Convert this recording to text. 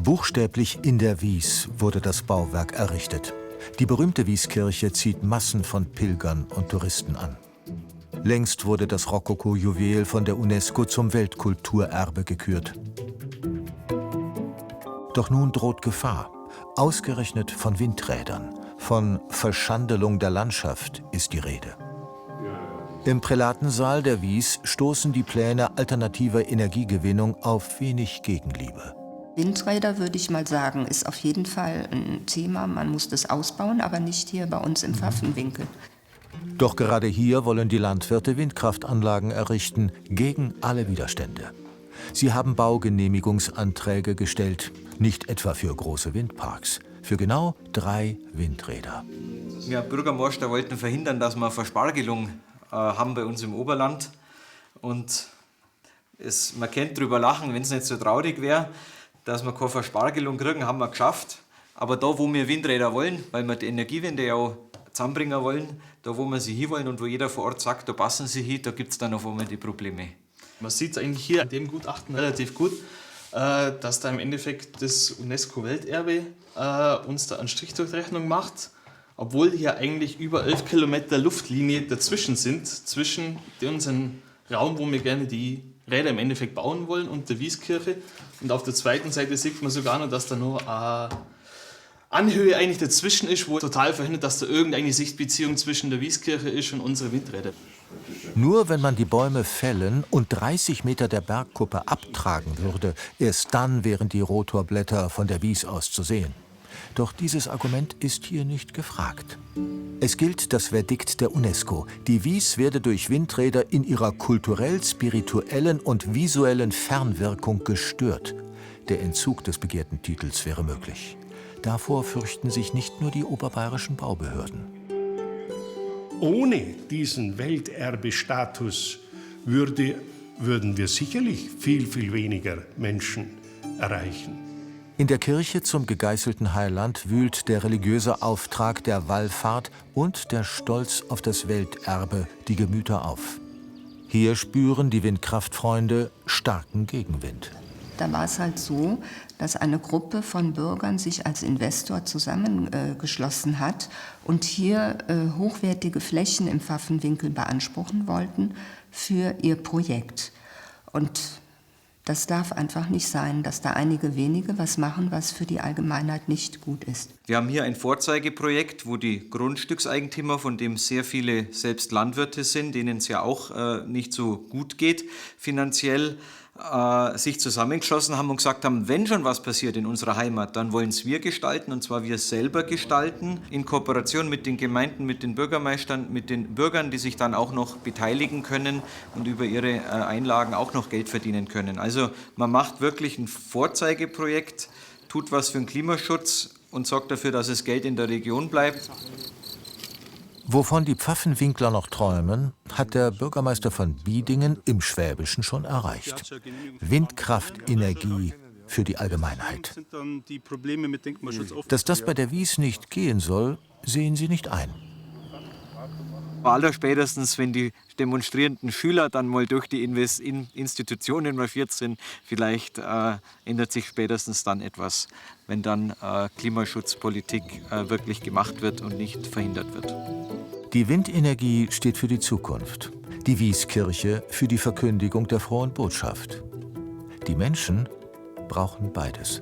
Buchstäblich in der Wies wurde das Bauwerk errichtet. Die berühmte Wieskirche zieht Massen von Pilgern und Touristen an. Längst wurde das Rokoko-Juwel von der UNESCO zum Weltkulturerbe gekürt. Doch nun droht Gefahr, ausgerechnet von Windrädern. Von Verschandelung der Landschaft ist die Rede. Im Prälatensaal der Wies stoßen die Pläne alternativer Energiegewinnung auf wenig Gegenliebe. Windräder, würde ich mal sagen, ist auf jeden Fall ein Thema. Man muss das ausbauen, aber nicht hier bei uns im Pfaffenwinkel. Doch gerade hier wollen die Landwirte Windkraftanlagen errichten, gegen alle Widerstände. Sie haben Baugenehmigungsanträge gestellt, nicht etwa für große Windparks, für genau 3 Windräder. Wir Bürgermeister wollten verhindern, dass wir Verspargelung haben bei uns im Oberland. Und man könnte drüber lachen, wenn es nicht so traurig wäre, dass wir keine Verspargelung kriegen, haben wir geschafft. Aber da, wo wir Windräder wollen, weil wir die Energiewende ja auch zusammenbringen wollen, da, wo wir sie hin wollen und wo jeder vor Ort sagt, da passen sie hin, da gibt es dann auf einmal die Probleme. Man sieht es eigentlich hier in dem Gutachten relativ gut, dass da im Endeffekt das UNESCO-Welterbe uns da eine Strichdurchrechnung macht, obwohl hier eigentlich über 11 Kilometer Luftlinie dazwischen sind, zwischen unserem Raum, wo wir gerne die Räder im Endeffekt bauen wollen, und der Wieskirche. Und auf der zweiten Seite sieht man sogar noch, dass da noch eine Anhöhe eigentlich dazwischen ist, wo total verhindert, dass da irgendeine Sichtbeziehung zwischen der Wieskirche ist und unsere Windräder. Nur wenn man die Bäume fällen und 30 Meter der Bergkuppe abtragen würde, erst dann wären die Rotorblätter von der Wies aus zu sehen. Doch dieses Argument ist hier nicht gefragt. Es gilt das Verdikt der UNESCO. Die Wies werde durch Windräder in ihrer kulturell-spirituellen und visuellen Fernwirkung gestört. Der Entzug des begehrten Titels wäre möglich. Davor fürchten sich nicht nur die oberbayerischen Baubehörden. Ohne diesen Welterbestatus würden wir sicherlich viel, viel weniger Menschen erreichen. In der Kirche zum gegeißelten Heiland wühlt der religiöse Auftrag der Wallfahrt und der Stolz auf das Welterbe die Gemüter auf. Hier spüren die Windkraftfreunde starken Gegenwind. Da war es halt so, dass eine Gruppe von Bürgern sich als Investor zusammengeschlossen hat und hier hochwertige Flächen im Pfaffenwinkel beanspruchen wollten für ihr Projekt. Und das darf einfach nicht sein, dass da einige wenige was machen, was für die Allgemeinheit nicht gut ist. Wir haben hier ein Vorzeigeprojekt, wo die Grundstückseigentümer, von dem sehr viele selbst Landwirte sind, denen es ja auch nicht so gut geht finanziell, sich zusammengeschlossen haben und gesagt haben, wenn schon was passiert in unserer Heimat, dann wollen es wir gestalten, und zwar wir selber gestalten, in Kooperation mit den Gemeinden, mit den Bürgermeistern, mit den Bürgern, die sich dann auch noch beteiligen können und über ihre Einlagen auch noch Geld verdienen können. Also man macht wirklich ein Vorzeigeprojekt, tut was für den Klimaschutz und sorgt dafür, dass das Geld in der Region bleibt. Wovon die Pfaffenwinkler noch träumen, hat der Bürgermeister von Biedingen im Schwäbischen schon erreicht. Windkraftenergie für die Allgemeinheit. Dass das bei der Wies nicht gehen soll, sehen sie nicht ein. Allerspätestens, wenn die demonstrierenden Schüler dann mal durch die Institutionen marschiert sind, vielleicht ändert sich spätestens dann etwas, wenn dann Klimaschutzpolitik wirklich gemacht wird und nicht verhindert wird. Die Windenergie steht für die Zukunft, die Wieskirche für die Verkündigung der frohen Botschaft. Die Menschen brauchen beides.